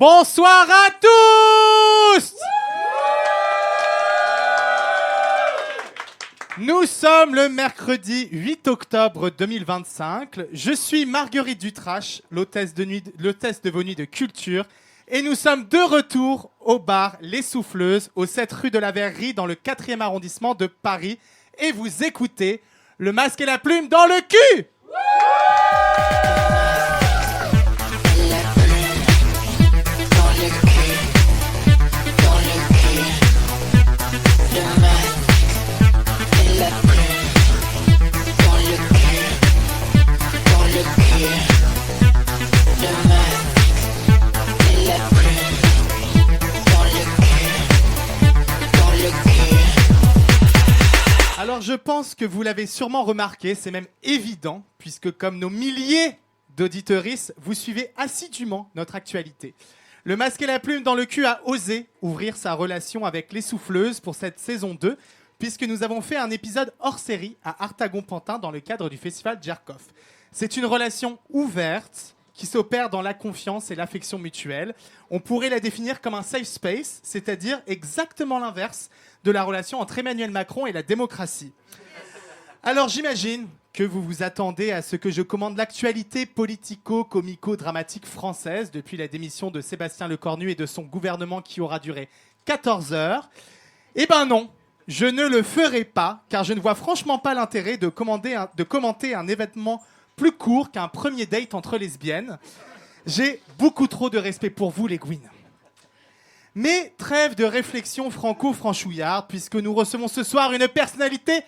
Bonsoir à tous. Nous sommes le mercredi 8 octobre 2025. Je suis Marguerite Dutrache, l'hôtesse de vos nuits de culture. Et nous sommes de retour au bar Les Souffleuses, au 7 rue de la Verrerie, dans le 4e arrondissement de Paris. Et vous écoutez Le Masque et la Plume dans le cul. Alors je pense que vous l'avez sûrement remarqué, c'est même évident, puisque comme nos milliers d'auditeuristes, vous suivez assidûment notre actualité. Le Masque et la Plume dans le cul a osé ouvrir sa relation avec les Souffleuses pour cette saison 2, puisque nous avons fait un épisode hors série à Artagon-Pantin dans le cadre du festival Djerkov. C'est une relation ouverte qui s'opère dans la confiance et l'affection mutuelle. On pourrait la définir comme un safe space, c'est-à-dire exactement l'inverse de la relation entre Emmanuel Macron et la démocratie. Alors j'imagine que vous vous attendez à ce que je commande l'actualité politico-comico-dramatique française depuis la démission de Sébastien Lecornu et de son gouvernement qui aura duré 14 heures. Eh ben non, je ne le ferai pas, car je ne vois franchement pas l'intérêt de commenter un événement plus court qu'un premier date entre lesbiennes. J'ai beaucoup trop de respect pour vous, les gouines. Mais trêve de réflexion franco-franchouillarde, puisque nous recevons ce soir une personnalité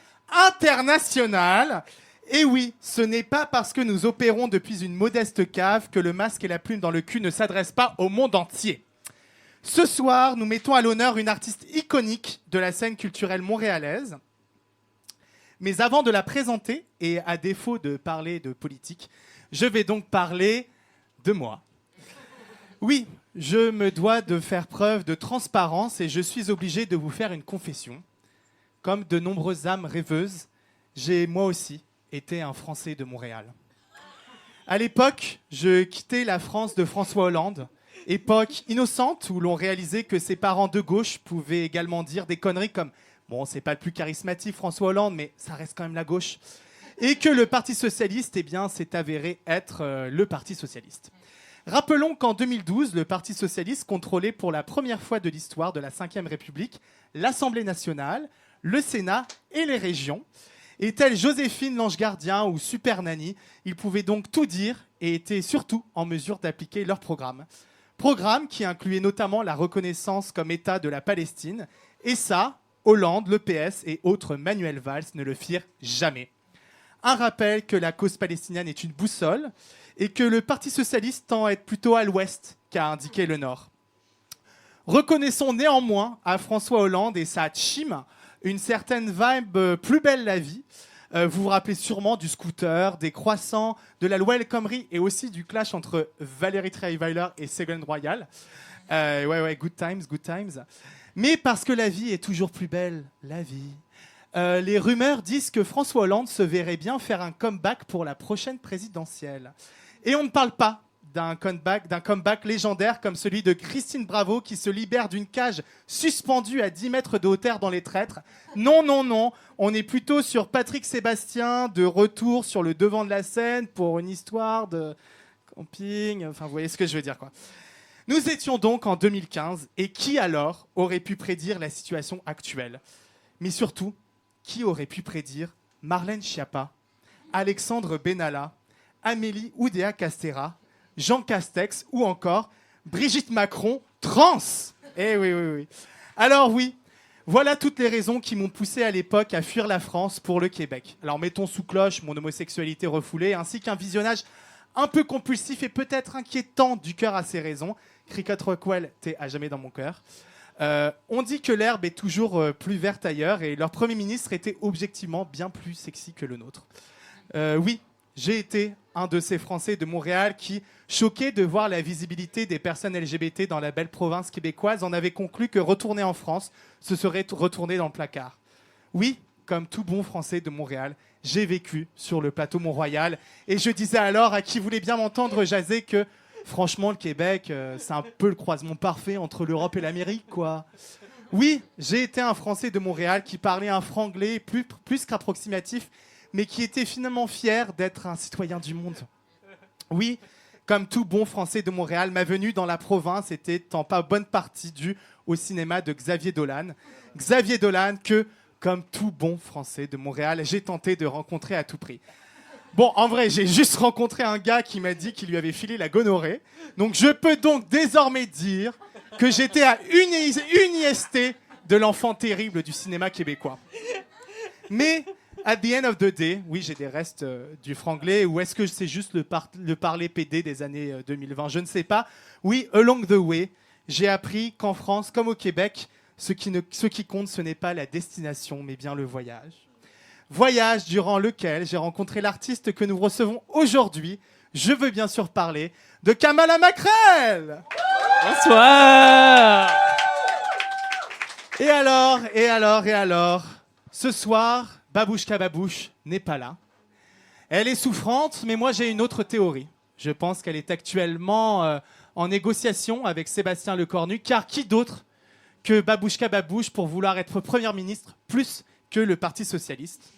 internationale. Et oui, ce n'est pas parce que nous opérons depuis une modeste cave que le Masque et la Plume dans le cul ne s'adresse pas au monde entier. Ce soir, nous mettons à l'honneur une artiste iconique de la scène culturelle montréalaise. Mais avant de la présenter, et à défaut de parler de politique, je vais donc parler de moi. Oui, je me dois de faire preuve de transparence et je suis obligé de vous faire une confession. Comme de nombreuses âmes rêveuses, j'ai moi aussi été un Français de Montréal. À l'époque, je quittais la France de François Hollande, époque innocente où l'on réalisait que ses parents de gauche pouvaient également dire des conneries comme « Bon, c'est pas le plus charismatique François Hollande, mais ça reste quand même la gauche ». Et que le Parti socialiste, eh bien, s'est avéré être le Parti socialiste. Rappelons qu'en 2012, le Parti socialiste contrôlait pour la première fois de l'histoire de la Ve République l'Assemblée nationale, le Sénat et les régions. Et tel Joséphine l'Ange Gardien ou Super Nanny, ils pouvaient donc tout dire et étaient surtout en mesure d'appliquer leur programme. Programme qui incluait notamment la reconnaissance comme État de la Palestine. Et ça, Hollande, le PS et autres Manuel Valls ne le firent jamais. Un rappel que la cause palestinienne est une boussole et que le Parti socialiste tend à être plutôt à l'ouest qu'a indiqué le nord. Reconnaissons néanmoins à François Hollande et sa team une certaine vibe plus belle la vie. Vous vous rappelez sûrement du scooter, des croissants, de la loi El Khomri et aussi du clash entre Valérie Trierweiler et Ségolène Royal. Good times. Mais parce que la vie est toujours plus belle, la vie. Les rumeurs disent que François Hollande se verrait bien faire un comeback pour la prochaine présidentielle. Et on ne parle pas d'un comeback légendaire comme celui de Christine Bravo qui se libère d'une cage suspendue à 10 mètres de hauteur dans Les Traîtres. Non. On est plutôt sur Patrick Sébastien de retour sur le devant de la scène pour une histoire de camping. Enfin, vous voyez ce que je veux dire, quoi. Nous étions donc en 2015 et qui alors aurait pu prédire la situation actuelle ? Mais surtout, qui aurait pu prédire Marlène Schiappa, Alexandre Benalla, Amélie Oudéa-Castéra, Jean Castex ou encore Brigitte Macron, trans. Eh oui. Alors oui, voilà toutes les raisons qui m'ont poussé à l'époque à fuir la France pour le Québec. Alors mettons sous cloche mon homosexualité refoulée ainsi qu'un visionnage un peu compulsif et peut-être inquiétant du cœur à ses raisons. Cricket Rockwell, t'es à jamais dans mon cœur. On dit que l'herbe est toujours plus verte ailleurs et leur Premier ministre était objectivement bien plus sexy que le nôtre. Oui, j'ai été un de ces Français de Montréal qui, choqué de voir la visibilité des personnes LGBT dans la belle province québécoise, en avait conclu que retourner en France, ce serait retourner dans le placard. Oui, comme tout bon Français de Montréal, j'ai vécu sur le plateau Mont-Royal et je disais alors à qui voulait bien m'entendre jaser que Franchement, le Québec, c'est un peu le croisement parfait entre l'Europe et l'Amérique, quoi. Oui, j'ai été un Français de Montréal qui parlait un franglais plus qu'approximatif, mais qui était finalement fier d'être un citoyen du monde. Oui, comme tout bon Français de Montréal, ma venue dans la province était en pas bonne partie due au cinéma de Xavier Dolan. Xavier Dolan que, comme tout bon Français de Montréal, j'ai tenté de rencontrer à tout prix. Bon, en vrai, j'ai juste rencontré un gars qui m'a dit qu'il lui avait filé la gonorrhée. Donc, je peux donc désormais dire que j'étais à une IST de l'enfant terrible du cinéma québécois. Mais, at the end of the day, oui, j'ai des restes du franglais, ou est-ce que c'est juste le parler PD des années 2020 ? Je ne sais pas. Oui, along the way, j'ai appris qu'en France, comme au Québec, ce qui compte, ce n'est pas la destination, mais bien le voyage. Voyage durant lequel j'ai rencontré l'artiste que nous recevons aujourd'hui. Je veux bien sûr parler de Kamala Macrel. Bonsoir. Et alors, ce soir, Babouchka Babouche n'est pas là. Elle est souffrante, mais moi j'ai une autre théorie. Je pense qu'elle est actuellement en négociation avec Sébastien Lecornu, car qui d'autre que Babouchka Babouche pour vouloir être Première ministre plus que le Parti Socialiste.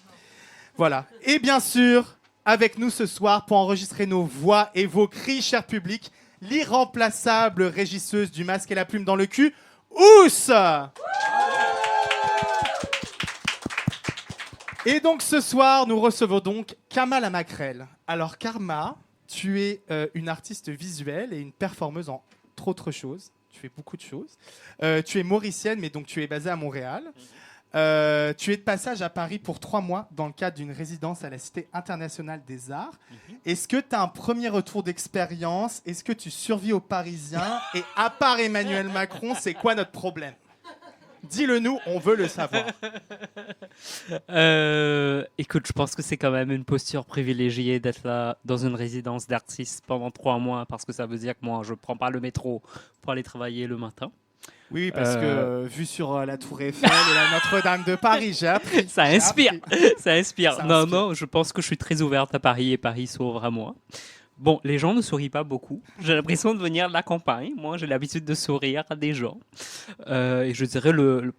Voilà. Et bien sûr, avec nous ce soir pour enregistrer nos voix et vos cris, cher public, l'irremplaçable régisseuse du masque et la plume dans le cul, Ous. Et donc ce soir, nous recevons donc Kamala Macrel. Alors Karma, tu es une artiste visuelle et une performeuse en autres choses. Tu fais beaucoup de choses. Tu es mauricienne, mais donc tu es basée à Montréal. Tu es de passage à Paris pour 3 mois dans le cadre d'une résidence à la Cité internationale des arts. Est-ce que tu as un premier retour d'expérience ? Est-ce que tu survis aux Parisiens ? Et à part Emmanuel Macron, c'est quoi notre problème ? Dis-le nous, on veut le savoir. Écoute, je pense que c'est quand même une posture privilégiée d'être là dans une résidence d'artiste pendant 3 mois parce que ça veut dire que moi, je ne prends pas le métro pour aller travailler le matin. Oui, parce que vu sur la Tour Eiffel et la Notre-Dame de Paris, j'ai appris. Ça inspire. Ça inspire. Ça Non, inspire. non, je pense que je suis très ouverte à Paris et Paris s'ouvre à moi. Bon, les gens ne sourient pas beaucoup. J'ai l'impression de venir de la campagne. Moi, j'ai l'habitude de sourire à des gens. Et je dirais,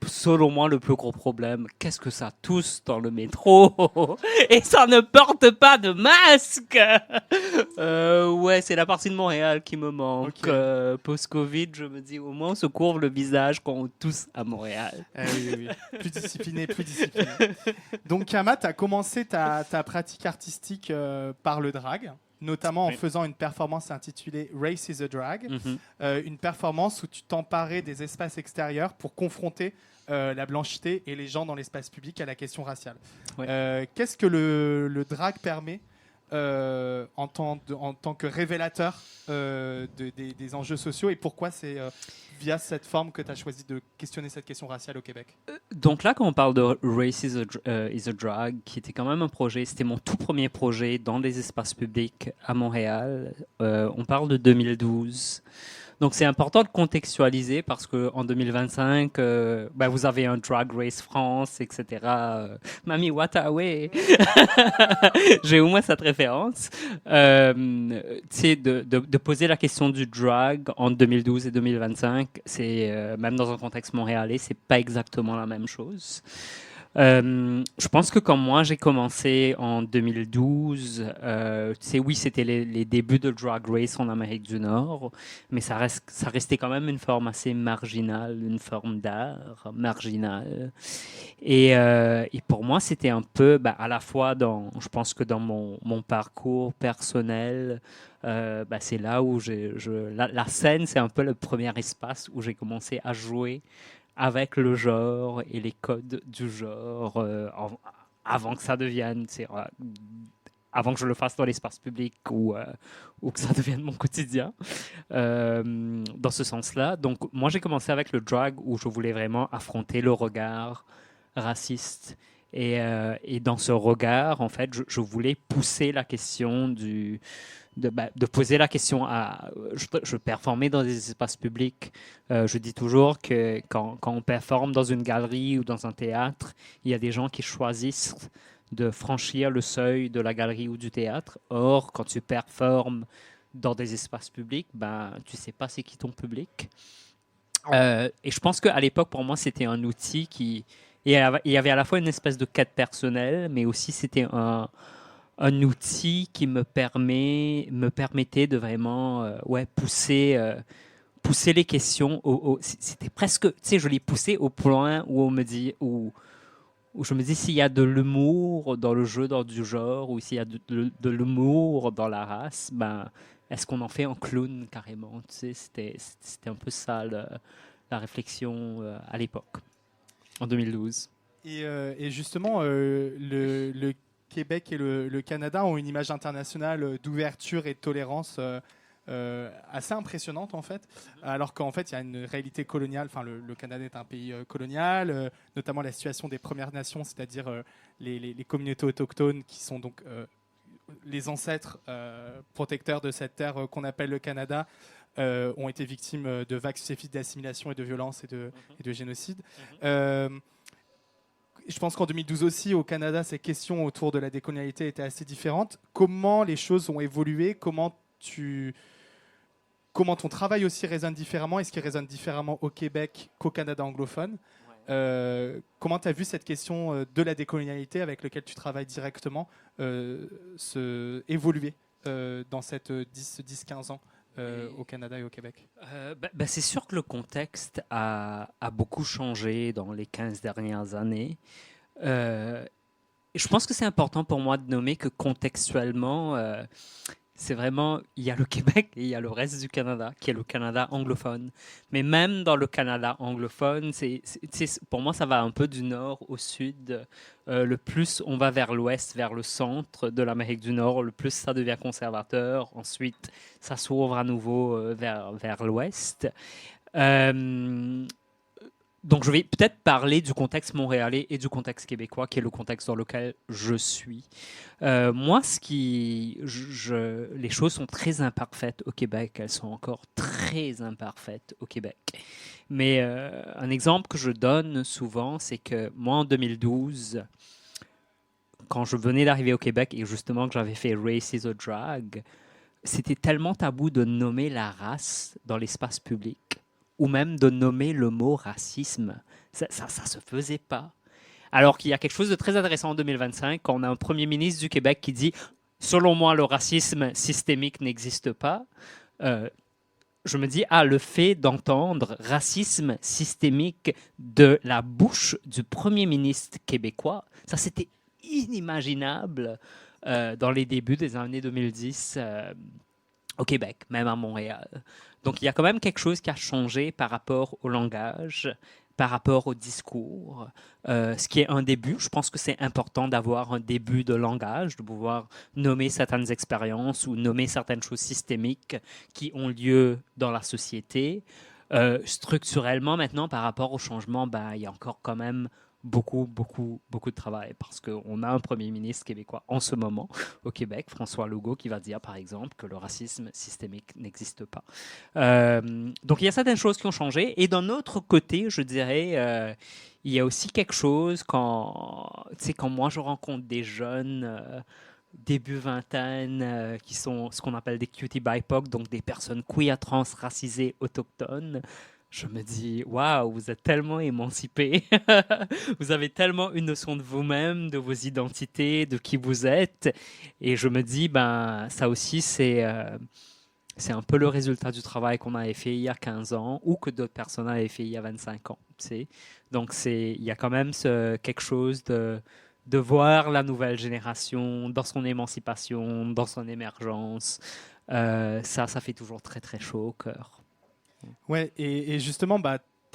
selon moi, le plus gros problème, qu'est-ce que ça tousse dans le métro et ça ne porte pas de masque. Ouais, c'est la partie de Montréal qui me manque. Ok. Post-Covid, je me dis, au moins, on se couvre le visage quand on tousse à Montréal. Oui. Plus discipliné. Donc, Kama, tu as commencé ta pratique artistique par le drag, notamment en faisant une performance intitulée Race is a Drag, une performance où tu t'emparais des espaces extérieurs pour confronter la blanchité et les gens dans l'espace public à la question raciale. Ouais. Qu'est-ce que le drag permet en tant que révélateur des enjeux sociaux et pourquoi c'est via cette forme que tu as choisi de questionner cette question raciale au Québec? Donc là, quand on parle de Race is a Drag, qui était quand même un projet, c'était mon tout premier projet dans les espaces publics à Montréal. On parle de 2012. Donc c'est important de contextualiser parce qu'en 2025, vous avez un Drag Race France, etc. Mami Watawe, j'ai au moins cette référence. De poser la question du drag en 2012 et 2025, c'est même dans un contexte montréalais, c'est pas exactement la même chose. Je pense que quand moi j'ai commencé en 2012, oui, c'était les débuts de Drag Race en Amérique du Nord, mais ça restait quand même une forme assez marginale, une forme d'art marginal. Et pour moi, c'était un peu, à la fois je pense que dans mon parcours personnel, c'est là où la scène, c'est un peu le premier espace où j'ai commencé à jouer avec le genre et les codes du genre avant que ça devienne, avant que je le fasse dans l'espace public ou que ça devienne mon quotidien. Dans ce sens-là. Donc, moi, j'ai commencé avec le drag où je voulais vraiment affronter le regard raciste. Et dans ce regard, en fait, je voulais pousser la question de poser la question je performais dans des espaces publics. Je dis toujours que quand on performe dans une galerie ou dans un théâtre, il y a des gens qui choisissent de franchir le seuil de la galerie ou du théâtre. Or, quand tu performes dans des espaces publics, ben, tu ne sais pas c'est qui ton public. Et je pense qu'à l'époque, pour moi, c'était un outil qui... Il y avait à la fois une espèce de quête personnelle, mais aussi c'était un outil qui me permettait de vraiment pousser les questions. C'était presque, tu sais, je les poussais au point où où je me dis s'il y a de l'humour dans le jeu dans du genre ou s'il y a de l'humour dans la race, ben, est-ce qu'on en fait un clown carrément? Tu sais, c'était un peu ça la réflexion à l'époque, en 2012. Et justement, le Québec et le Canada ont une image internationale d'ouverture et de tolérance assez impressionnante en fait, alors qu'en fait il y a une réalité coloniale. Enfin, le Canada est un pays colonial, notamment la situation des Premières Nations, c'est-à-dire les communautés autochtones qui sont donc les ancêtres protecteurs de cette terre qu'on appelle le Canada. Ont été victimes de vagues successives d'assimilation et de violence et de génocide. Je pense qu'en 2012 aussi, au Canada, ces questions autour de la décolonialité étaient assez différentes. Comment les choses ont évolué? Comment ton travail aussi résonne différemment? Est-ce qu'il résonne différemment au Québec qu'au Canada anglophone? Comment tu as vu cette question de la décolonialité avec laquelle tu travailles directement évoluer dans cette 10-15 ans au Canada et au Québec? C'est sûr que le contexte a beaucoup changé dans les 15 dernières années. Je pense que c'est important pour moi de nommer que contextuellement, c'est vraiment, il y a le Québec et il y a le reste du Canada, qui est le Canada anglophone. Mais même dans le Canada anglophone, pour moi, ça va un peu du nord au sud. Le plus on va vers l'ouest, vers le centre de l'Amérique du Nord, le plus ça devient conservateur. Ensuite, ça s'ouvre à nouveau vers l'ouest. Donc, je vais peut-être parler du contexte montréalais et du contexte québécois, qui est le contexte dans lequel je suis. Moi, les choses sont très imparfaites au Québec. Elles sont encore très imparfaites au Québec. Mais un exemple que je donne souvent, c'est que moi, en 2012, quand je venais d'arriver au Québec et justement que j'avais fait Race is a Drag, c'était tellement tabou de nommer la race dans l'espace public ou même de nommer le mot racisme. Ça se faisait pas. Alors qu'il y a quelque chose de très intéressant en 2025, quand on a un premier ministre du Québec qui dit « Selon moi, le racisme systémique n'existe pas », je me dis « Ah, le fait d'entendre racisme systémique de la bouche du premier ministre québécois, ça c'était inimaginable dans les débuts des années 2010 au Québec, même à Montréal. » Donc, il y a quand même quelque chose qui a changé par rapport au langage, par rapport au discours, ce qui est un début. Je pense que c'est important d'avoir un début de langage, de pouvoir nommer certaines expériences ou nommer certaines choses systémiques qui ont lieu dans la société. Structurellement, maintenant, par rapport au changement, il y a encore quand même beaucoup de travail parce qu'on a un premier ministre québécois en ce moment au Québec, François Legault, qui va dire par exemple que le racisme systémique n'existe pas. Donc il y a certaines choses qui ont changé et d'un autre côté, je dirais, il y a aussi quelque chose quand moi je rencontre des jeunes début vingtaine qui sont ce qu'on appelle des cutie BIPOC, donc des personnes queer, trans, racisées, autochtones. Je me dis, waouh, vous êtes tellement émancipés, vous avez tellement une notion de vous-même, de vos identités, de qui vous êtes. Et je me dis, ça aussi, c'est un peu le résultat du travail qu'on avait fait il y a 15 ans ou que d'autres personnes avaient fait il y a 25 ans. Tu sais. Donc, il y a quand même quelque chose de voir la nouvelle génération dans son émancipation, dans son émergence. Ça fait toujours très, très chaud au cœur. Ouais, et justement, tu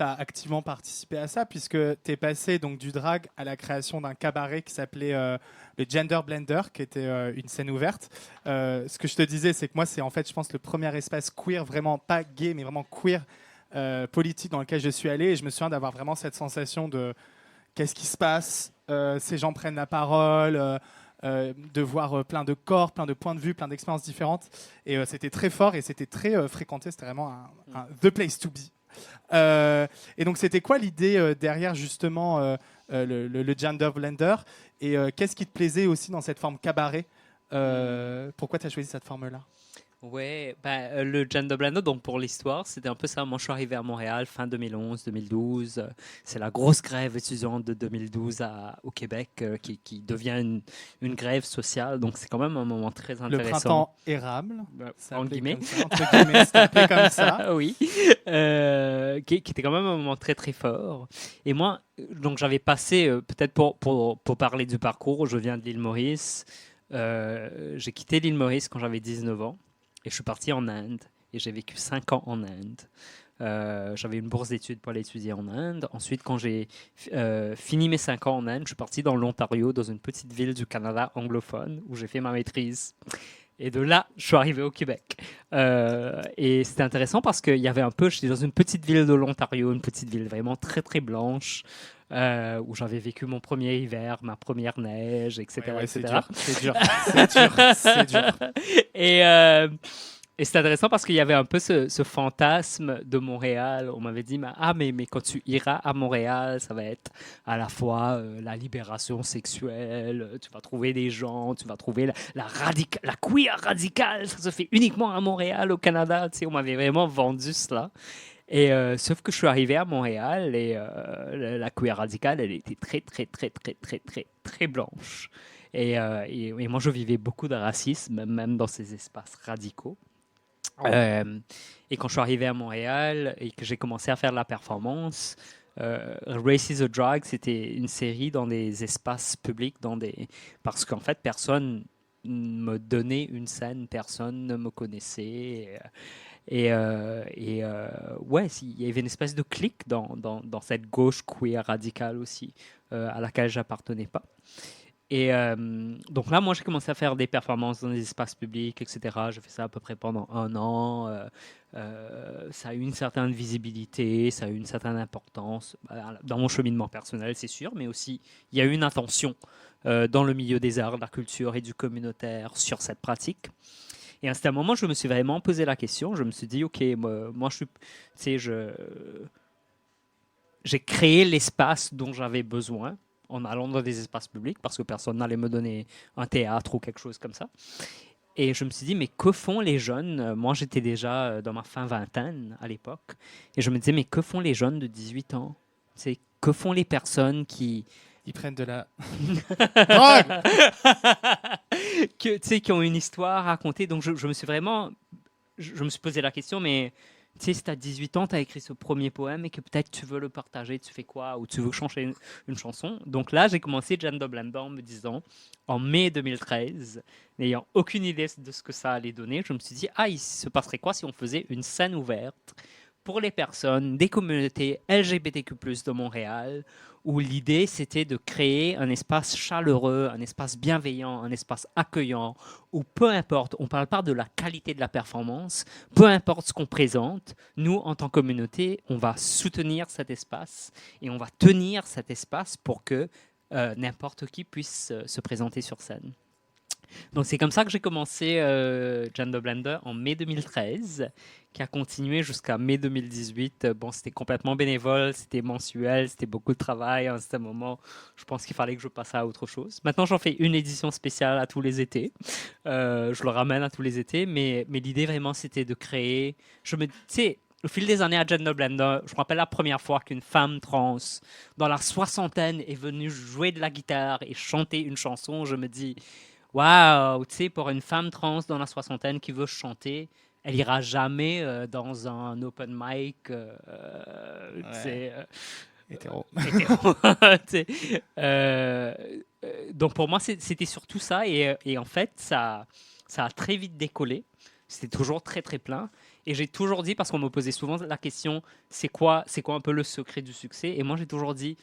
as activement participé à ça puisque tu es passé donc, du drag à la création d'un cabaret qui s'appelait le Gender Blender, qui était une scène ouverte. Ce que je te disais, c'est que moi, c'est en fait, je pense, le premier espace queer, vraiment pas gay, mais vraiment queer, politique dans lequel je suis allé. Et je me souviens d'avoir vraiment cette sensation de qu'est-ce qui se passe, ces gens prennent la parole. De voir plein de corps, plein de points de vue, plein d'expériences différentes. Et c'était très fort et c'était très fréquenté. C'était vraiment the place to be. Et donc, c'était quoi l'idée derrière justement le Gender Blender? Et qu'est-ce qui te plaisait aussi dans cette forme cabaret? Pourquoi tu as choisi cette forme-là? Ouais, le Gender Blender, donc pour l'histoire, c'était un peu ça. Moi, je suis arrivé à Montréal fin 2011, 2012. C'est la grosse grève étudiante de 2012 au Québec qui devient une grève sociale. Donc, c'est quand même un moment très Le intéressant. printemps érable, c'est En appelé guillemets. comme ça, entre guillemets, c'est appelé comme ça. Oui, qui était quand même un moment très très fort. Et moi, donc j'avais passé, peut-être pour parler du parcours, je viens de l'île Maurice. J'ai quitté l'île Maurice quand j'avais 19 ans et je suis parti en Inde et j'ai vécu 5 ans en Inde. J'avais une bourse d'études pour aller étudier en Inde. Ensuite, quand j'ai fini mes 5 ans en Inde, je suis parti dans l'Ontario, dans une petite ville du Canada anglophone, où j'ai fait ma maîtrise. Et de là, je suis arrivé au Québec. Et c'était intéressant parce qu'il y avait un peu, j'étais dans une petite ville de l'Ontario, une petite ville vraiment très très blanche, où j'avais vécu mon premier hiver, ma première neige, etc. Ouais, c'est etc. dur, c'est dur, c'est dur, c'est dur. Et, euh, et c'est intéressant parce qu'il y avait un peu ce fantasme de Montréal. On m'avait dit, mais quand tu iras à Montréal, ça va être à la fois la libération sexuelle, tu vas trouver des gens, tu vas trouver la queer radicale, ça se fait uniquement à Montréal, au Canada. Tu sais, on m'avait vraiment vendu cela. Et sauf que je suis arrivé à Montréal et la queer radicale, elle était très, très, très, très, très, très, très blanche. Et moi, je vivais beaucoup de racisme, même dans ces espaces radicaux. Et quand je suis arrivé à Montréal et que j'ai commencé à faire de la performance, Race is a Drag, c'était une série dans des espaces publics, parce qu'en fait, personne me donnait une scène, personne ne me connaissait. Ouais, il y avait une espèce de clique dans cette gauche queer radicale aussi, à laquelle j'appartenais pas. Et donc là, moi, j'ai commencé à faire des performances dans des espaces publics, etc. J'ai fait ça à peu près pendant 1 an. Ça a eu une certaine visibilité, ça a eu une certaine importance dans mon cheminement personnel, c'est sûr, mais aussi, il y a eu une attention dans le milieu des arts, de la culture et du communautaire sur cette pratique. Et à un certain moment, je me suis vraiment posé la question. Je me suis dit, OK, moi je suis, tu sais, j'ai créé l'espace dont j'avais besoin en allant dans des espaces publics parce que personne n'allait me donner un théâtre ou quelque chose comme ça. Et je me suis dit, mais que font les jeunes? Moi, j'étais déjà dans ma fin vingtaine à l'époque. Et je me disais, mais que font les jeunes de 18 ans? C'est que font les personnes qui... Ils prennent de la drogue. qui ont une histoire à raconter. Donc, je me suis vraiment... Je me suis posé la question, mais tu sais, si tu as 18 ans, tu as écrit ce premier poème et que peut-être tu veux le partager, tu fais quoi? Ou tu veux changer une chanson. Donc là, j'ai commencé Gender Blender en me disant, en mai 2013, n'ayant aucune idée de ce que ça allait donner, je me suis dit, il se passerait quoi si on faisait une scène ouverte pour les personnes des communautés LGBTQ+ de Montréal, où l'idée c'était de créer un espace chaleureux, un espace bienveillant, un espace accueillant, où peu importe, on ne parle pas de la qualité de la performance, peu importe ce qu'on présente, nous en tant que communauté, on va soutenir cet espace et on va tenir cet espace pour que n'importe qui puisse se présenter sur scène. Donc c'est comme ça que j'ai commencé Gender Blender en mai 2013, qui a continué jusqu'à mai 2018. Bon, c'était complètement bénévole, c'était mensuel, c'était beaucoup de travail. À un moment, je pense qu'il fallait que je passe à autre chose. Maintenant, j'en fais une édition spéciale à tous les étés. Je le ramène à tous les étés, mais l'idée vraiment, c'était de créer... Tu sais, au fil des années à Gender Blender, je me rappelle la première fois qu'une femme trans dans la soixantaine est venue jouer de la guitare et chanter une chanson. Je me dis... Waouh, tu sais, pour une femme trans dans la soixantaine qui veut chanter, elle ira jamais dans un open mic, tu sais, Hétéro. hétéro. Tu sais. Donc pour moi, c'était surtout ça, et en fait, ça a très vite décollé. C'était toujours très très plein. Et j'ai toujours dit, parce qu'on me posait souvent la question, c'est quoi un peu le secret du succès? Et moi, j'ai toujours dit,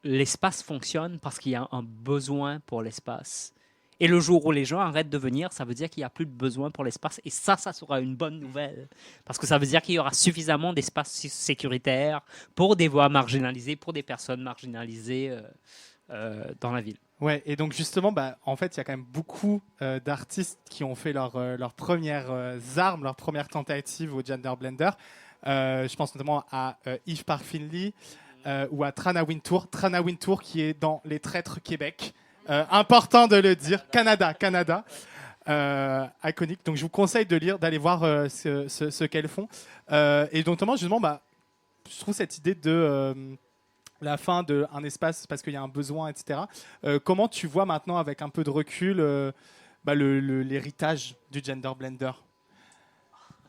l'espace fonctionne parce qu'il y a un besoin pour l'espace. Et le jour où les gens arrêtent de venir, ça veut dire qu'il n'y a plus de besoin pour l'espace. Et ça sera une bonne nouvelle. Parce que ça veut dire qu'il y aura suffisamment d'espace sécuritaire pour des voix marginalisées, pour des personnes marginalisées dans la ville. Ouais, et donc justement, en fait, il y a quand même beaucoup d'artistes qui ont fait leurs premières armes, leurs premières tentatives au Gender Blender. Je pense notamment à Yves Park-Finley ou à Trana Wintour. Trana Wintour qui est dans Les Traîtres Québec. Important de le dire. Canada. iconiques. Donc je vous conseille d'aller voir ce qu'elles font. Et notamment, justement, je trouve cette idée de la fin d'un espace parce qu'il y a un besoin, etc. Comment tu vois maintenant, avec un peu de recul, l'héritage du gender blender?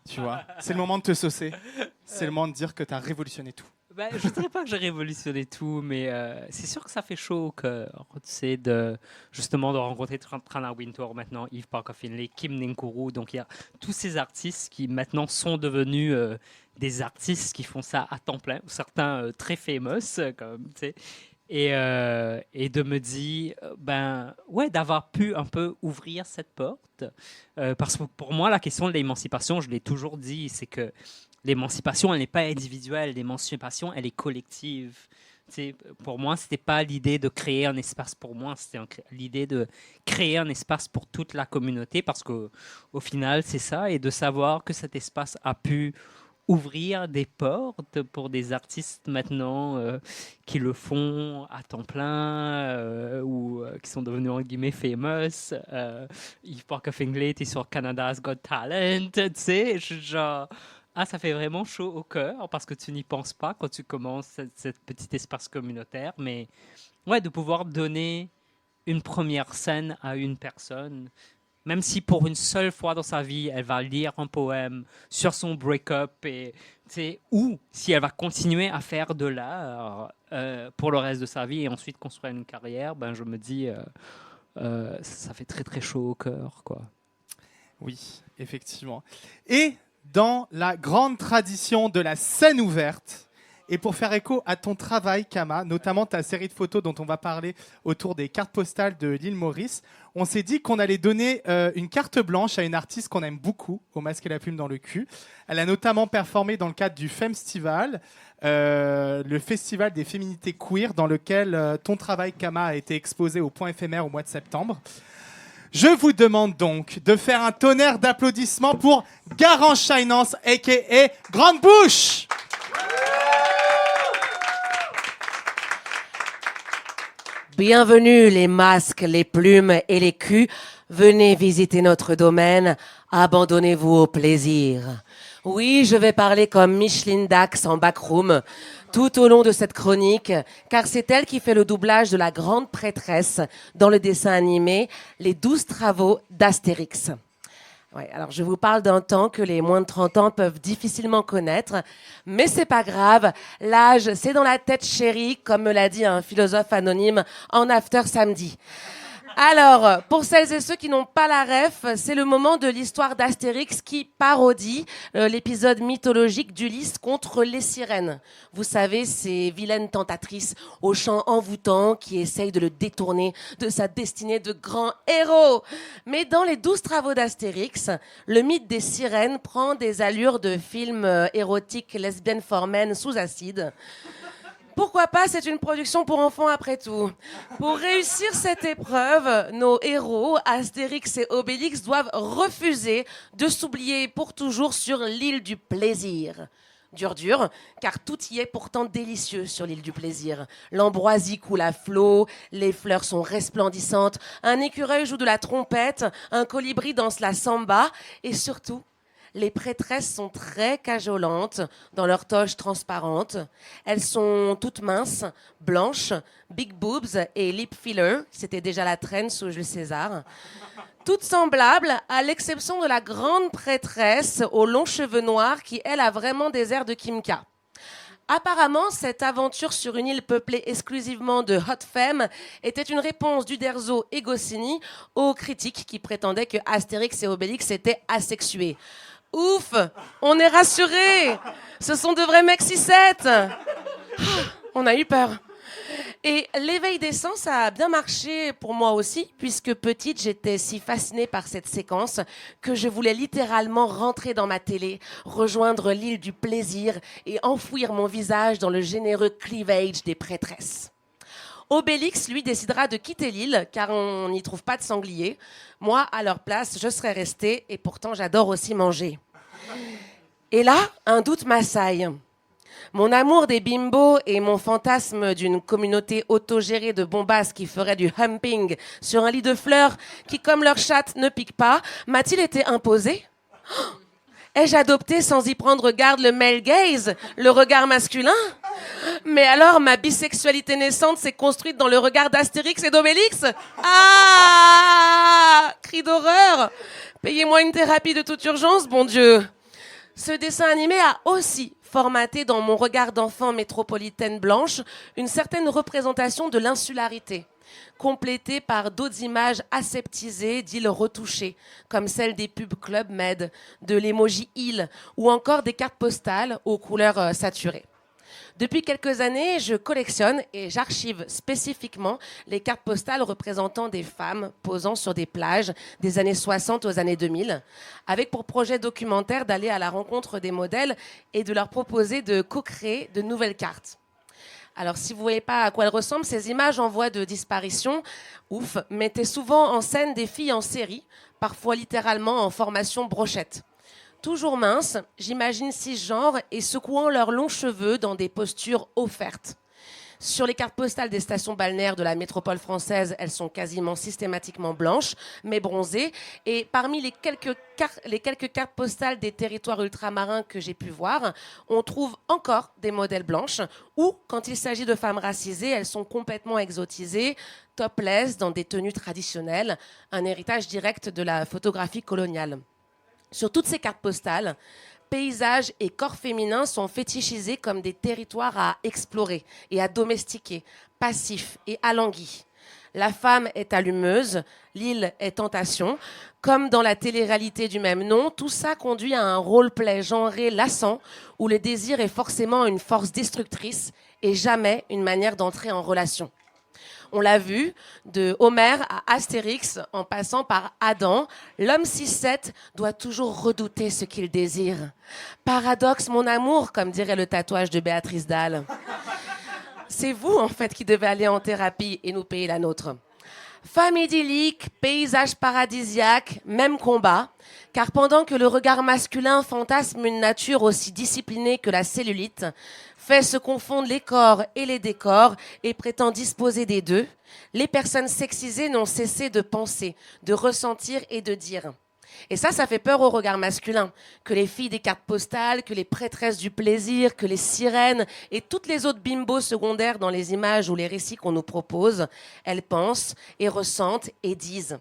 Tu vois, c'est le moment de te saucer. C'est le moment de dire que tu as révolutionné tout. Je ne dirais pas que j'ai révolutionné tout, mais c'est sûr que ça fait chaud au cœur. Tu sais, justement, de rencontrer Trana Wintour maintenant, Eve Parker Finlay, Kim Ninkuru. Donc, il y a tous ces artistes qui maintenant sont devenus des artistes qui font ça à temps plein, certains très famous, comme, tu sais. Et de me dire, d'avoir pu un peu ouvrir cette porte. Parce que pour moi, la question de l'émancipation, je l'ai toujours dit, c'est que l'émancipation, elle n'est pas individuelle, l'émancipation, elle est collective. T'sais, pour moi, ce n'était pas l'idée de créer un espace pour moi, c'était l'idée de créer un espace pour toute la communauté, parce qu'au final, c'est ça, et de savoir que cet espace a pu ouvrir des portes pour des artistes maintenant qui le font à temps plein ou qui sont devenus en guillemets famous. Eve Parker Finlay était sur Canada's Got Talent, tu sais, genre... Ah, ça fait vraiment chaud au cœur parce que tu n'y penses pas quand tu commences cette petit espace communautaire, mais ouais, de pouvoir donner une première scène à une personne, même si pour une seule fois dans sa vie, elle va lire un poème sur son break-up, ou si elle va continuer à faire de l'art pour le reste de sa vie et ensuite construire une carrière, je me dis, ça fait très très chaud au cœur, quoi. Oui, effectivement. Et dans la grande tradition de la scène ouverte, et pour faire écho à ton travail, Kama, notamment ta série de photos dont on va parler autour des cartes postales de l'île Maurice, on s'est dit qu'on allait donner une carte blanche à une artiste qu'on aime beaucoup, au Masque et la Plume dans le cul. Elle a notamment performé dans le cadre du Femstival, le festival des féminités queer, dans lequel ton travail, Kama, a été exposé au Point éphémère au mois de septembre. Je vous demande donc de faire un tonnerre d'applaudissements pour Garance Shinance, a.k.a. Grande Bouche. Bienvenue les masques, les plumes et les culs. Venez visiter notre domaine. Abandonnez-vous au plaisir. Oui, je vais parler comme Micheline Dax en backroom tout au long de cette chronique, car c'est elle qui fait le doublage de la grande prêtresse dans le dessin animé Les 12 travaux d'Astérix. Ouais, alors je vous parle d'un temps que les moins de 30 ans peuvent difficilement connaître, mais c'est pas grave, l'âge c'est dans la tête chérie, comme me l'a dit un philosophe anonyme en After Samedi. Alors, pour celles et ceux qui n'ont pas la ref, c'est le moment de l'histoire d'Astérix qui parodie l'épisode mythologique d'Ulysse contre les sirènes. Vous savez, ces vilaines tentatrices au chant envoûtant qui essayent de le détourner de sa destinée de grand héros. Mais dans les 12 travaux d'Astérix, le mythe des sirènes prend des allures de film érotique lesbienne for men sous acide. Pourquoi pas, c'est une production pour enfants après tout. Pour réussir cette épreuve, nos héros, Astérix et Obélix, doivent refuser de s'oublier pour toujours sur l'île du plaisir. Dur, car tout y est pourtant délicieux sur l'île du plaisir. L'ambroisie coule à flot, les fleurs sont resplendissantes, un écureuil joue de la trompette, un colibri danse la samba, et surtout, les prêtresses sont très cajolantes dans leurs toges transparentes. Elles sont toutes minces, blanches, big boobs et lip filler. C'était déjà la traîne sous Jules César. Toutes semblables, à l'exception de la grande prêtresse aux longs cheveux noirs qui, elle, a vraiment des airs de Kim K. Apparemment, cette aventure sur une île peuplée exclusivement de hot femmes était une réponse d'Uderzo et Goscinny aux critiques qui prétendaient que Astérix et Obélix étaient asexués. Ouf, on est rassurés. Ce sont de vrais mecs 6-7. On a eu peur. Et l'éveil des sens a bien marché pour moi aussi, puisque petite, j'étais si fascinée par cette séquence que je voulais littéralement rentrer dans ma télé, rejoindre l'île du plaisir et enfouir mon visage dans le généreux cleavage des prêtresses. Obélix, lui, décidera de quitter l'île, car on n'y trouve pas de sanglier. Moi, à leur place, je serais restée, et pourtant, j'adore aussi manger. Et là, un doute m'assaille. Mon amour des bimbos et mon fantasme d'une communauté autogérée de bombasses qui ferait du humping sur un lit de fleurs qui, comme leur chatte, ne pique pas, m'a-t-il été imposé? Ai-je adopté sans y prendre garde le male gaze, le regard masculin? Mais alors, ma bisexualité naissante s'est construite dans le regard d'Astérix et d'Obélix? Ah! Cri d'horreur! Payez-moi une thérapie de toute urgence, bon Dieu! Ce dessin animé a aussi formaté dans mon regard d'enfant métropolitaine blanche une certaine représentation de l'insularité, complétée par d'autres images aseptisées d'îles retouchées, comme celle des pubs Club Med, de l'emoji île, ou encore des cartes postales aux couleurs saturées. Depuis quelques années, je collectionne et j'archive spécifiquement les cartes postales représentant des femmes posant sur des plages des années 60 aux années 2000, avec pour projet documentaire d'aller à la rencontre des modèles et de leur proposer de co-créer de nouvelles cartes. Alors, si vous ne voyez pas à quoi elles ressemblent, ces images en voie de disparition, mettaient souvent en scène des filles en série, parfois littéralement en formation brochette. Toujours minces, j'imagine cisgenres et secouant leurs longs cheveux dans des postures offertes. Sur les cartes postales des stations balnéaires de la métropole française, elles sont quasiment systématiquement blanches, mais bronzées. Et parmi les quelques cartes postales des territoires ultramarins que j'ai pu voir, on trouve encore des modèles blanches, ou, quand il s'agit de femmes racisées, elles sont complètement exotisées, topless, dans des tenues traditionnelles, un héritage direct de la photographie coloniale. Sur toutes ces cartes postales, paysages et corps féminins sont fétichisés comme des territoires à explorer et à domestiquer, passifs et alanguis. La femme est allumeuse, l'île est tentation. Comme dans la télé-réalité du même nom, tout ça conduit à un roleplay genré lassant où le désir est forcément une force destructrice et jamais une manière d'entrer en relation. On l'a vu, de Homère à Astérix, en passant par Adam, l'homme cis-7 doit toujours redouter ce qu'il désire. Paradoxe, mon amour, comme dirait le tatouage de Béatrice Dalle. C'est vous, en fait, qui devez aller en thérapie et nous payer la nôtre. Femme idyllique, paysage paradisiaque, même combat. Car pendant que le regard masculin fantasme une nature aussi disciplinée que la cellulite, fait se confondre les corps et les décors et prétend disposer des deux, les personnes sexisées n'ont cessé de penser, de ressentir et de dire. Et ça fait peur au regard masculin, que les filles des cartes postales, que les prêtresses du plaisir, que les sirènes et toutes les autres bimbos secondaires dans les images ou les récits qu'on nous propose, elles pensent et ressentent et disent.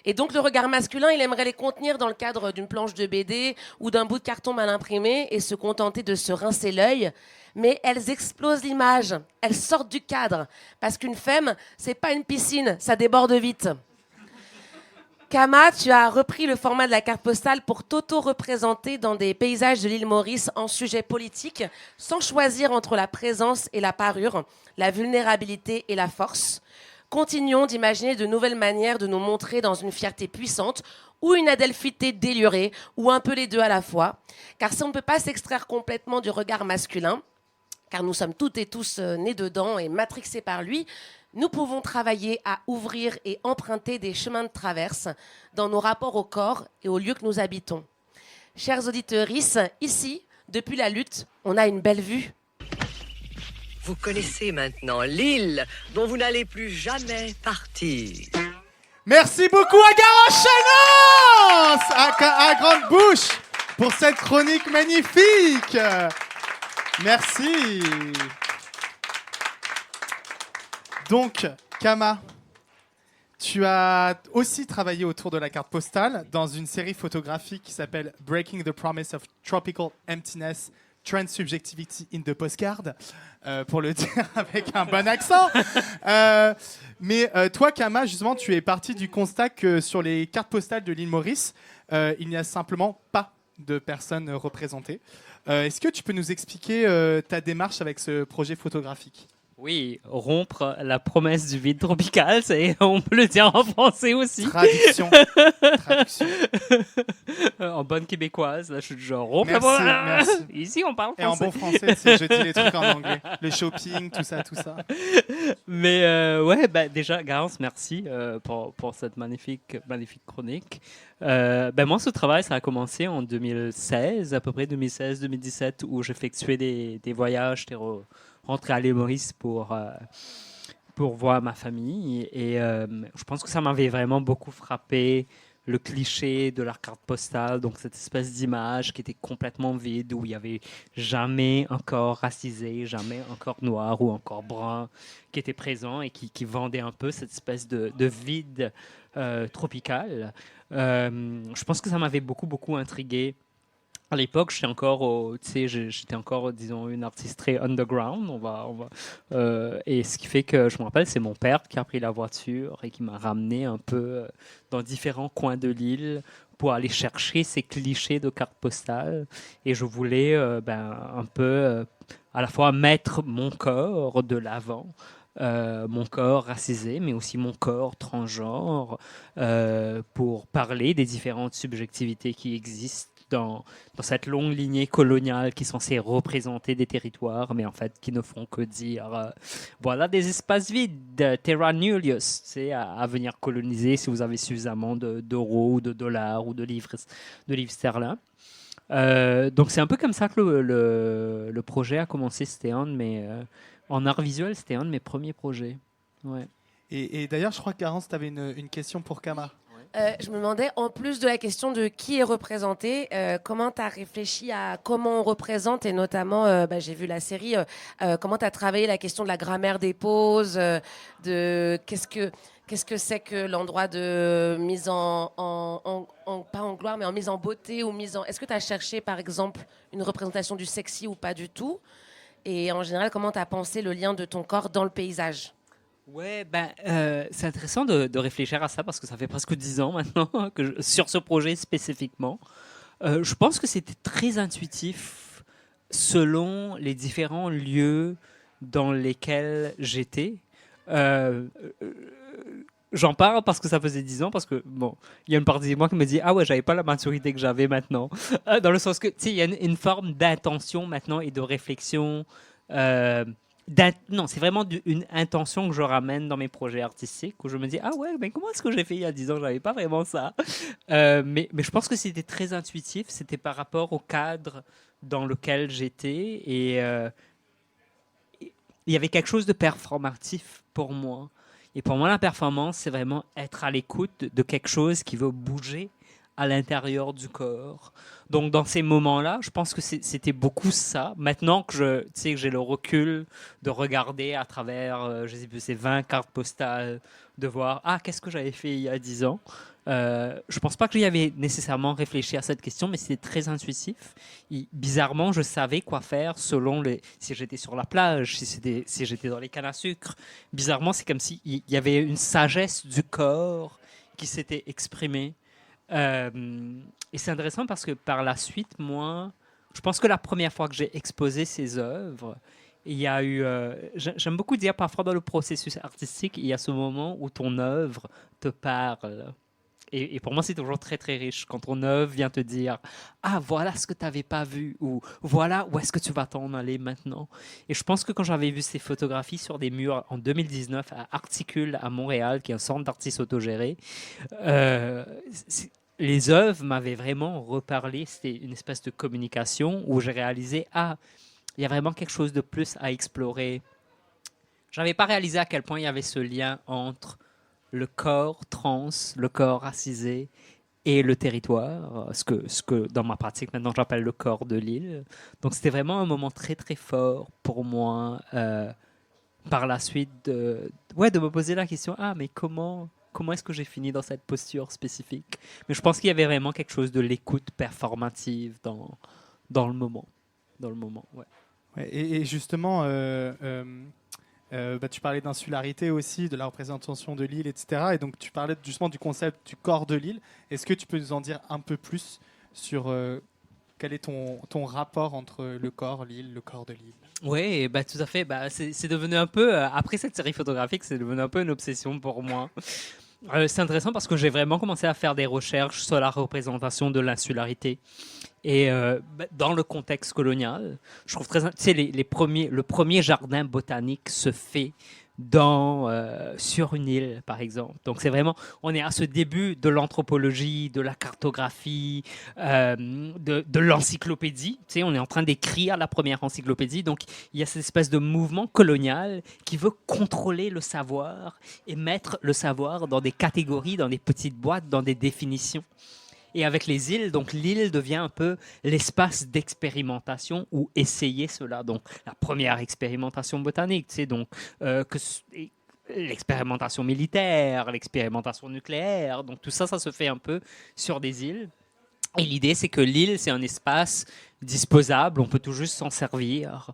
Et donc le regard masculin, il aimerait les contenir dans le cadre d'une planche de BD ou d'un bout de carton mal imprimé et se contenter de se rincer l'œil. Mais elles explosent l'image, elles sortent du cadre. Parce qu'une femme, c'est pas une piscine, ça déborde vite. Kama, tu as repris le format de la carte postale pour t'auto-représenter dans des paysages de l'île Maurice en sujet politique, sans choisir entre la présence et la parure, la vulnérabilité et la force. Continuons d'imaginer de nouvelles manières de nous montrer dans une fierté puissante ou une adelphité délurée, ou un peu les deux à la fois. Car si on ne peut pas s'extraire complètement du regard masculin, car nous sommes toutes et tous nés dedans et matrixés par lui, nous pouvons travailler à ouvrir et emprunter des chemins de traverse dans nos rapports au corps et aux lieux que nous habitons. Chers auditeurs, ici, depuis la lutte, on a une belle vue. Vous connaissez maintenant l'île dont vous n'allez plus jamais partir. Merci beaucoup à Garance à Grande Bouche pour cette chronique magnifique. Merci. Donc, Kama, tu as aussi travaillé autour de la carte postale dans une série photographique qui s'appelle Breaking the Promise of Tropical Emptiness, Transsubjectivity in the Postcard, pour le dire avec un bon accent. Mais toi, Kama, justement, tu es parti du constat que sur les cartes postales de l'île Maurice, il n'y a simplement pas de personnes représentées. Est-ce que tu peux nous expliquer ta démarche avec ce projet photographique ? Oui, rompre la promesse du vide tropical, on peut le dire en français aussi. Traduction. Traduction. En bonne québécoise, là, je suis du genre rompre Merci, la merci. Ici, on parle Et en français. bon français, si je dis les trucs en anglais. Le shopping, tout ça, tout ça. Mais ouais, déjà, Garance, merci pour cette magnifique chronique. Moi, ce travail, ça a commencé en 2016, à peu près 2016-2017, où j'effectuais des voyages. J'étais rentré à l'île Maurice pour voir ma famille. Et je pense que ça m'avait vraiment beaucoup frappé, le cliché de leur carte postale, donc cette espèce d'image qui était complètement vide, où il n'y avait jamais encore racisé, jamais encore noir ou encore brun qui était présent et qui vendait un peu cette espèce de vide tropical. Je pense que ça m'avait beaucoup intrigué. À l'époque, j'étais encore, disons, une artiste très underground. Et ce qui fait que je me rappelle, c'est mon père qui a pris la voiture et qui m'a ramené un peu dans différents coins de l'île pour aller chercher ces clichés de cartes postales. Et je voulais un peu à la fois mettre mon corps de l'avant. Mon corps racisé, mais aussi mon corps transgenre, pour parler des différentes subjectivités qui existent dans cette longue lignée coloniale qui est censée représenter des territoires, mais en fait qui ne font que dire voilà des espaces vides, terra nullius, à venir coloniser si vous avez suffisamment d'euros, ou de dollars ou de livres sterling. Donc c'est un peu comme ça que le projet a commencé. C'était en art visuel, c'était un de mes premiers projets. Ouais. Et d'ailleurs, je crois que Garance, tu avais une question pour Kama. Je me demandais, en plus de la question de qui est représenté, comment tu as réfléchi à comment on représente, et notamment, j'ai vu la série, comment tu as travaillé la question de la grammaire des poses, de qu'est-ce que c'est que l'endroit de mise pas en gloire, mais en mise en beauté ou mise en... Est-ce que tu as cherché, par exemple, une représentation du sexy ou pas du tout? Et en général, comment tu as pensé le lien de ton corps dans le paysage? Ouais, c'est intéressant de réfléchir à ça parce que ça fait presque 10 ans maintenant sur ce projet spécifiquement. Je pense que c'était très intuitif selon les différents lieux dans lesquels j'étais. J'en parle parce que ça faisait 10 ans, parce que, bon, il y a une partie de moi qui me dit « Ah ouais, j'avais pas la maturité que j'avais maintenant. » Dans le sens que, tu sais, il y a une forme d'intention maintenant et de réflexion. Non, c'est vraiment une intention que je ramène dans mes projets artistiques, où je me dis « Ah ouais, mais comment est-ce que j'ai fait il y a 10 ans? J'avais pas vraiment ça. » mais je pense que c'était très intuitif. C'était par rapport au cadre dans lequel j'étais. Et il y avait quelque chose de performatif pour moi. Et pour moi, la performance, c'est vraiment être à l'écoute de quelque chose qui veut bouger à l'intérieur du corps. Donc, dans ces moments-là, je pense que c'était beaucoup ça. Maintenant que j'ai le recul de regarder à travers, je sais plus, ces 20 cartes postales, de voir, qu'est-ce que j'avais fait il y a 10 ans. Je pense pas que j'y avais nécessairement réfléchi à cette question, mais c'était très intuitif. Bizarrement, je savais quoi faire selon si j'étais sur la plage, si j'étais dans les cannes à sucre. Bizarrement, c'est comme s'il y avait une sagesse du corps qui s'était exprimée. Et c'est intéressant parce que par la suite, moi, je pense que la première fois que j'ai exposé ces œuvres, il y a eu, j'aime beaucoup dire parfois dans le processus artistique, il y a ce moment où ton œuvre te parle. Et pour moi, c'est toujours très, très riche quand ton œuvre vient te dire « Ah, voilà ce que tu n'avais pas vu » ou « Voilà où est-ce que tu vas t'en aller maintenant ». Et je pense que quand j'avais vu ces photographies sur des murs en 2019 à Articule à Montréal, qui est un centre d'artistes autogérés, les œuvres m'avaient vraiment reparlé. C'était une espèce de communication où j'ai réalisé « Ah, il y a vraiment quelque chose de plus à explorer ». Je n'avais pas réalisé à quel point il y avait ce lien entre le corps trans, le corps racisé et le territoire, ce que dans ma pratique maintenant j'appelle le corps de l'île. Donc c'était vraiment un moment très très fort pour moi par la suite de me poser la question, mais comment est-ce que j'ai fini dans cette posture spécifique? Mais je pense qu'il y avait vraiment quelque chose de l'écoute performative dans le moment. Ouais. Ouais, et justement, tu parlais d'insularité aussi, de la représentation de l'île, etc. Et donc tu parlais justement du concept du corps de l'île. Est-ce que tu peux nous en dire un peu plus sur Quel est ton rapport entre le corps, l'île, le corps de l'île? Oui, bah, tout à fait. Bah, c'est devenu un peu, après cette série photographique, c'est devenu un peu une obsession pour moi. C'est intéressant parce que j'ai vraiment commencé à faire des recherches sur la représentation de l'insularité. Et dans le contexte colonial, je trouve très... Tu sais, le premier jardin botanique se fait sur une île, par exemple. Donc, c'est vraiment... On est à ce début de l'anthropologie, de la cartographie, de l'encyclopédie. Tu sais, on est en train d'écrire la première encyclopédie. Donc, il y a cette espèce de mouvement colonial qui veut contrôler le savoir et mettre le savoir dans des catégories, dans des petites boîtes, dans des définitions. Et avec les îles, donc l'île devient un peu l'espace d'expérimentation où essayer cela. Donc la première expérimentation botanique, tu sais, donc l'expérimentation militaire, l'expérimentation nucléaire, donc tout ça, ça se fait un peu sur des îles. Et l'idée, c'est que l'île, c'est un espace disposable, on peut tout juste s'en servir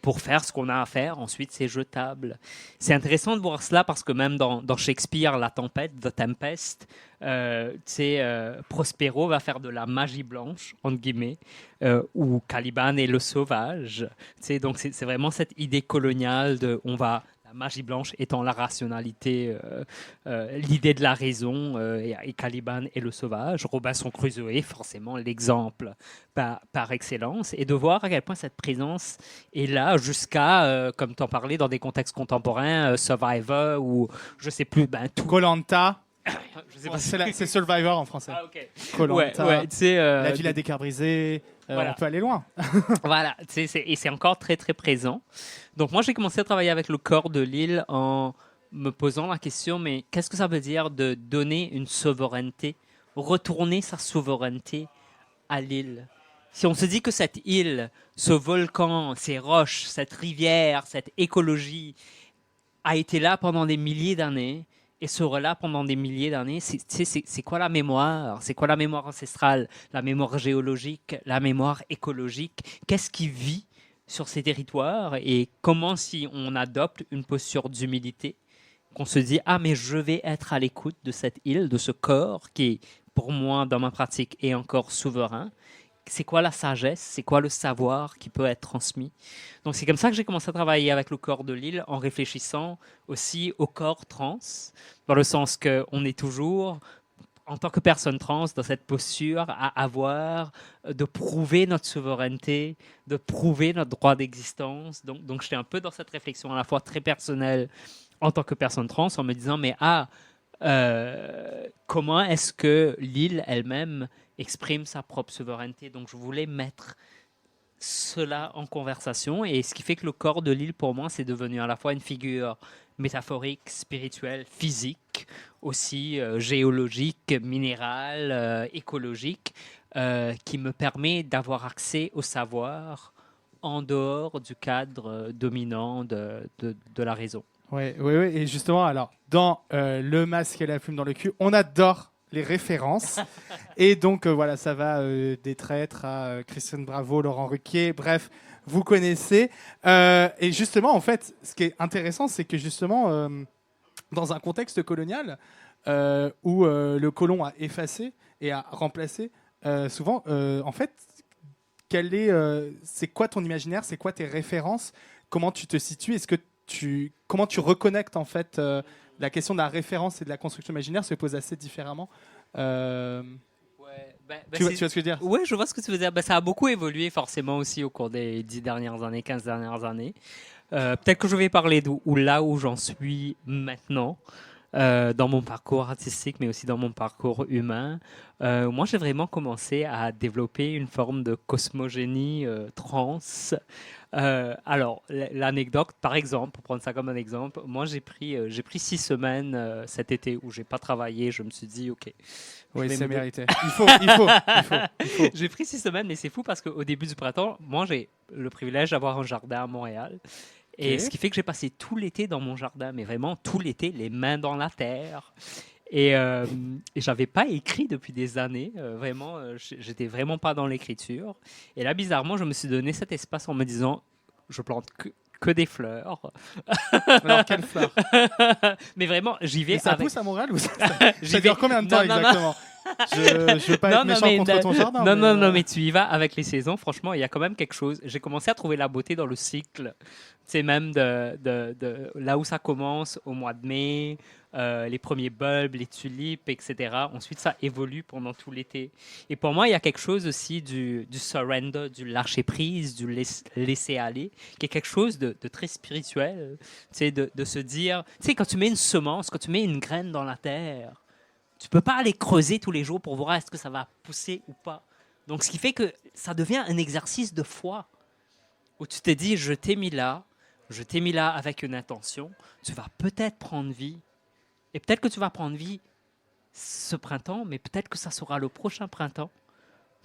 pour faire ce qu'on a à faire. Ensuite, c'est jetable. C'est intéressant de voir cela parce que même dans Shakespeare, La Tempête, The Tempest, Prospero va faire de la magie blanche, entre guillemets, ou Caliban est le sauvage. Donc, c'est vraiment cette idée coloniale de la magie blanche étant la rationalité, l'idée de la raison, et Caliban est le sauvage. Robinson Crusoe, forcément l'exemple par excellence. Et de voir à quel point cette présence est là jusqu'à, comme tu en parlais, dans des contextes contemporains, Survivor ou je sais plus, tout. Koh-Lanta. Je sais pas C'est Survivor en français. Ah, ok. Koh-Lanta, la ville à de... décarburiser. Voilà. On peut aller loin. Voilà, et c'est encore très très présent. Donc moi j'ai commencé à travailler avec le corps de l'île en me posant la question, mais qu'est-ce que ça veut dire de donner une souveraineté, retourner sa souveraineté à l'île? Si on se dit que cette île, ce volcan, ces roches, cette rivière, cette écologie a été là pendant des milliers d'années, et sera là pendant des milliers d'années, c'est quoi la mémoire? C'est quoi la mémoire ancestrale? La mémoire géologique? La mémoire écologique? Qu'est-ce qui vit sur ces territoires? Et comment, si on adopte une posture d'humilité, qu'on se dit « Ah, mais je vais être à l'écoute de cette île, de ce corps qui, pour moi, dans ma pratique, est encore souverain », c'est quoi la sagesse, c'est quoi le savoir qui peut être transmis. Donc c'est comme ça que j'ai commencé à travailler avec le corps de l'île en réfléchissant aussi au corps trans, dans le sens qu'on est toujours, en tant que personne trans, dans cette posture à avoir, de prouver notre souveraineté, de prouver notre droit d'existence. Donc j'étais un peu dans cette réflexion à la fois très personnelle en tant que personne trans, en me disant mais comment est-ce que l'île elle-même exprime sa propre souveraineté. Donc, je voulais mettre cela en conversation. Et ce qui fait que le corps de l'île, pour moi, c'est devenu à la fois une figure métaphorique, spirituelle, physique, aussi géologique, minérale, écologique, qui me permet d'avoir accès au savoir en dehors du cadre dominant de la raison. Oui. Et justement, alors, dans Le Masque et la Plume dans le cul, on adore les références. Et donc, voilà, ça va des traîtres à Christiane Bravo, Laurent Ruquier, bref, vous connaissez. Et justement, en fait, ce qui est intéressant, c'est que justement, dans un contexte colonial, où le colon a effacé et a remplacé, souvent, en fait, c'est quoi ton imaginaire, c'est quoi tes références, comment tu te situes, comment tu reconnectes en fait la question de la référence et de la construction imaginaire se pose assez différemment. Tu vois ce que je veux dire? Oui, je vois ce que tu veux dire. Ça a beaucoup évolué forcément aussi au cours des 10 dernières années, 15 dernières années. Peut-être que je vais parler là où j'en suis maintenant. Dans mon parcours artistique, mais aussi dans mon parcours humain. Moi, j'ai vraiment commencé à développer une forme de cosmogénie trans. Alors, l'anecdote, par exemple, pour prendre ça comme un exemple, moi, j'ai pris 6 semaines cet été où j'ai pas travaillé. Je me suis dit, OK. Oui, c'est mérité. Il faut. J'ai pris 6 semaines, mais c'est fou parce qu'au début du printemps, moi, j'ai le privilège d'avoir un jardin à Montréal. Et ce qui fait que j'ai passé tout l'été dans mon jardin, mais vraiment tout l'été, les mains dans la terre. Et j'avais pas écrit depuis des années. Vraiment, j'étais vraiment pas dans l'écriture. Et là, bizarrement, je me suis donné cet espace en me disant, je plante que des fleurs. Alors, quelles fleurs? Mais vraiment, j'y vais. Et ça pousse à Montréal ou ça dure combien de temps exactement? Je veux pas être méchant contre ton jardin. Non, mais tu y vas avec les saisons. Franchement, il y a quand même quelque chose. J'ai commencé à trouver la beauté dans le cycle. C'est même de là où ça commence, au mois de mai, les premiers bulbes, les tulipes, etc. Ensuite, ça évolue pendant tout l'été. Et pour moi, il y a quelque chose aussi du surrender, du lâcher-prise, du laisser aller, qui est quelque chose de très spirituel. De se dire, quand tu mets une semence, quand tu mets une graine dans la terre, tu peux pas aller creuser tous les jours pour voir est-ce que ça va pousser ou pas. Donc, ce qui fait que ça devient un exercice de foi, où tu te dis, je t'ai mis là avec une intention, tu vas peut-être prendre vie, et peut-être que tu vas prendre vie ce printemps, mais peut-être que ça sera le prochain printemps.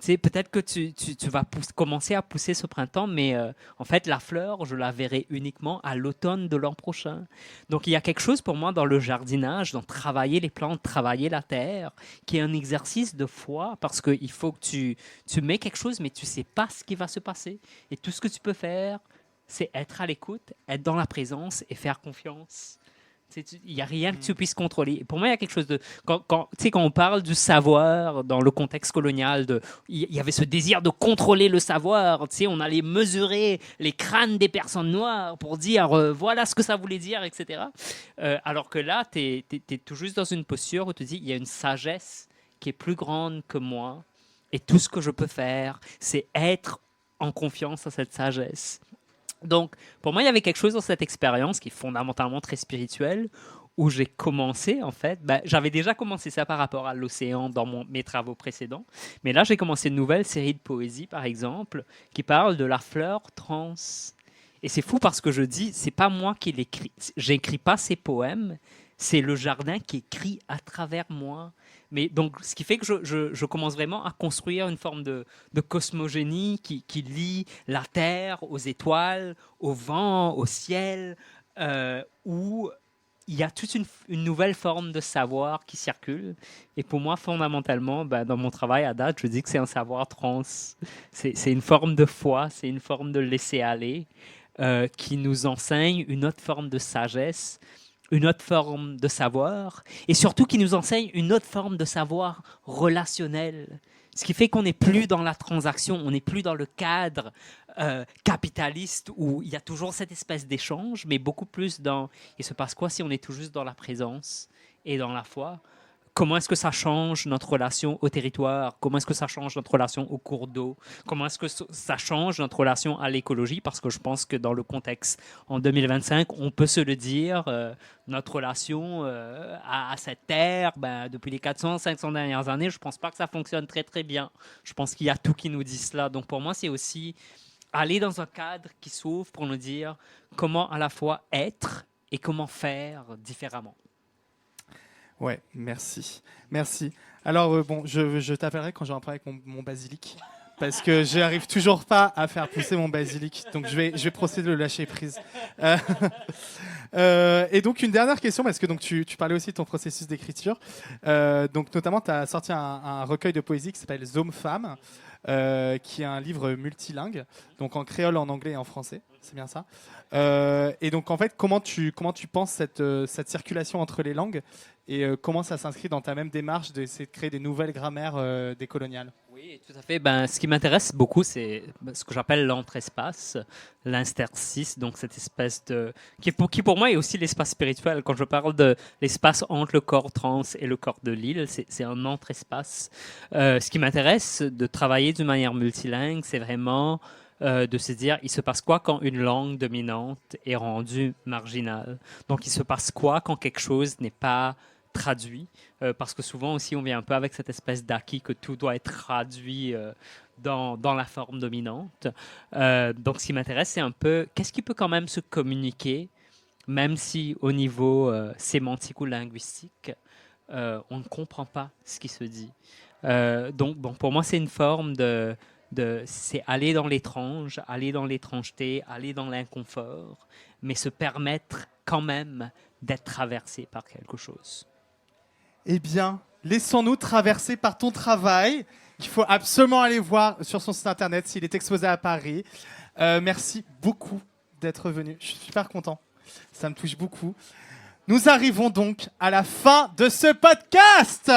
Peut-être que tu vas commencer à pousser ce printemps, mais en fait, la fleur, je la verrai uniquement à l'automne de l'an prochain. Donc, il y a quelque chose pour moi dans le jardinage, dans travailler les plantes, travailler la terre, qui est un exercice de foi, parce qu'il faut que tu mets quelque chose, mais tu ne sais pas ce qui va se passer. Et tout ce que tu peux faire, c'est être à l'écoute, être dans la présence et faire confiance. Il n'y a rien que tu puisses contrôler. Et pour moi, il y a quelque chose de... Quand on parle du savoir dans le contexte colonial, il y avait ce désir de contrôler le savoir. On allait mesurer les crânes des personnes noires pour dire voilà ce que ça voulait dire, etc. Alors que là, tu es tout juste dans une posture où tu dis il y a une sagesse qui est plus grande que moi. Et tout ce que je peux faire, c'est être en confiance à cette sagesse. Donc, pour moi, il y avait quelque chose dans cette expérience qui est fondamentalement très spirituelle, où j'ai commencé, en fait, j'avais déjà commencé ça par rapport à l'océan dans mes travaux précédents, mais là, j'ai commencé une nouvelle série de poésie, par exemple, qui parle de la fleur trans. Et c'est fou parce que je dis, c'est pas moi qui l'écris, j'écris pas ces poèmes, c'est le jardin qui écrit à travers moi. Mais donc, ce qui fait que je commence vraiment à construire une forme de cosmogénie qui lie la Terre aux étoiles, au vent, au ciel, où il y a toute une nouvelle forme de savoir qui circule. Et pour moi, fondamentalement, dans mon travail à date, je dis que c'est un savoir trans. C'est une forme de foi, c'est une forme de laisser aller qui nous enseigne une autre forme de sagesse, une autre forme de savoir, et surtout qui nous enseigne une autre forme de savoir relationnel. Ce qui fait qu'on n'est plus dans la transaction, on n'est plus dans le cadre capitaliste où il y a toujours cette espèce d'échange, mais beaucoup plus dans il se passe quoi si on est tout juste dans la présence et dans la foi. Comment est-ce que ça change notre relation au territoire? Comment est-ce que ça change notre relation au cours d'eau? Comment est-ce que ça change notre relation à l'écologie? Parce que je pense que dans le contexte en 2025, on peut se le dire, notre relation à cette terre, depuis les 400, 500 dernières années, je ne pense pas que ça fonctionne très, très bien. Je pense qu'il y a tout qui nous dit cela. Donc pour moi, c'est aussi aller dans un cadre qui s'ouvre pour nous dire comment à la fois être et comment faire différemment. Ouais, merci. Merci. Alors, je t'appellerai quand j'ai un problème avec mon basilic. Parce que je n'arrive toujours pas à faire pousser mon basilic. Donc, je vais procéder de lâcher prise. Et donc, une dernière question, parce que donc, tu parlais aussi de ton processus d'écriture. Donc, notamment, tu as sorti un recueil de poésie qui s'appelle Zome Femme, qui est un livre multilingue, donc en créole, en anglais et en français. C'est bien ça. Et donc, en fait, comment tu penses cette circulation entre les langues et comment ça s'inscrit dans ta même démarche d'essayer de créer des nouvelles grammaires décoloniales? Oui, tout à fait. Ce qui m'intéresse beaucoup, c'est ce que j'appelle l'entre-espace, l'interstice, donc cette espèce qui pour moi est aussi l'espace spirituel. Quand je parle de l'espace entre le corps trans et le corps de l'île, c'est un entre-espace. Ce qui m'intéresse de travailler d'une manière multilingue, c'est vraiment de se dire, il se passe quoi quand une langue dominante est rendue marginale? Donc, il se passe quoi quand quelque chose n'est pas traduit, parce que souvent aussi on vient un peu avec cette espèce d'acquis que tout doit être traduit dans la forme dominante. Donc ce qui m'intéresse, c'est un peu qu'est-ce qui peut quand même se communiquer, même si au niveau sémantique ou linguistique, on ne comprend pas ce qui se dit. Donc pour moi, c'est une forme c'est aller dans l'étrange, aller dans l'étrangeté, aller dans l'inconfort, mais se permettre quand même d'être traversé par quelque chose. Eh bien, laissons-nous traverser par ton travail, qu'il faut absolument aller voir sur son site internet s'il est exposé à Paris. Merci beaucoup d'être venu. Je suis super content. Ça me touche beaucoup. Nous arrivons donc à la fin de ce podcast.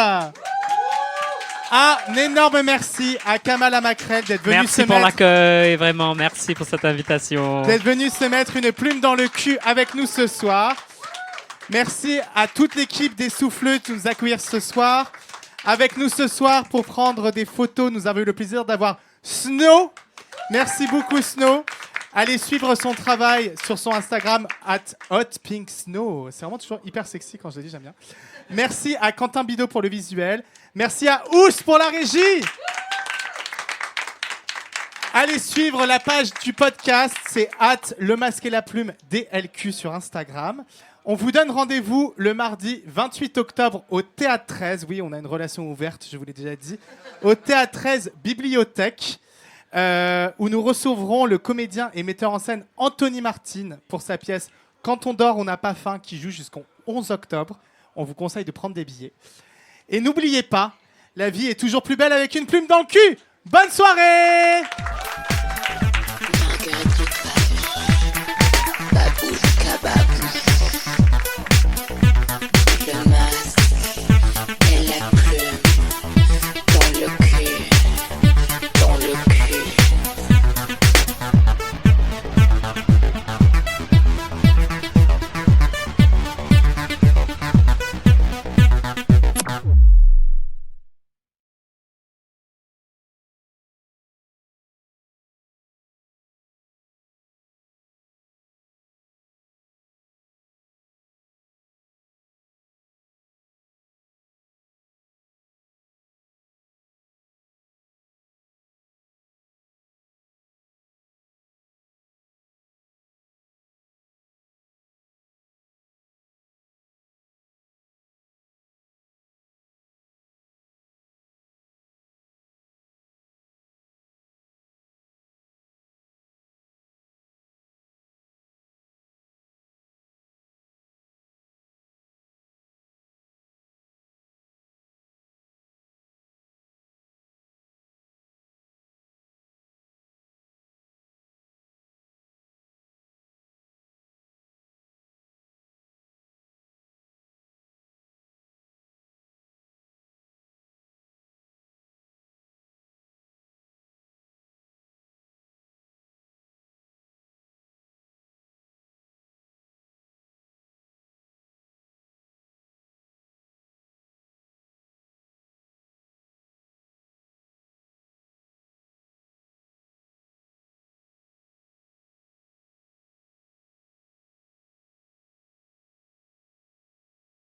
Un énorme merci à Kamala Macrel d'être venue Merci pour l'accueil, vraiment. Merci pour cette invitation. d'être venu se mettre une plume dans le cul avec nous ce soir. Merci à toute l'équipe des Souffleux de nous accueillir ce soir. Avec nous ce soir pour prendre des photos, nous avons eu le plaisir d'avoir Snow. Merci beaucoup Snow. Allez suivre son travail sur son Instagram @hotpinksnow. C'est vraiment toujours hyper sexy quand je le dis, j'aime bien. Merci à Quentin Bidot pour le visuel. Merci à Ous pour la régie. Allez suivre la page du podcast, c'est @lemasquetlaplume DLQ sur Instagram. On vous donne rendez-vous le mardi 28 octobre au Théâtre 13. Oui, on a une relation ouverte, je vous l'ai déjà dit. Au Théâtre 13 Bibliothèque, où nous recevrons le comédien et metteur en scène Anthony Martin pour sa pièce « Quand on dort, on n'a pas faim » qui joue jusqu'au 11 octobre. On vous conseille de prendre des billets. Et n'oubliez pas, la vie est toujours plus belle avec une plume dans le cul. Bonne soirée!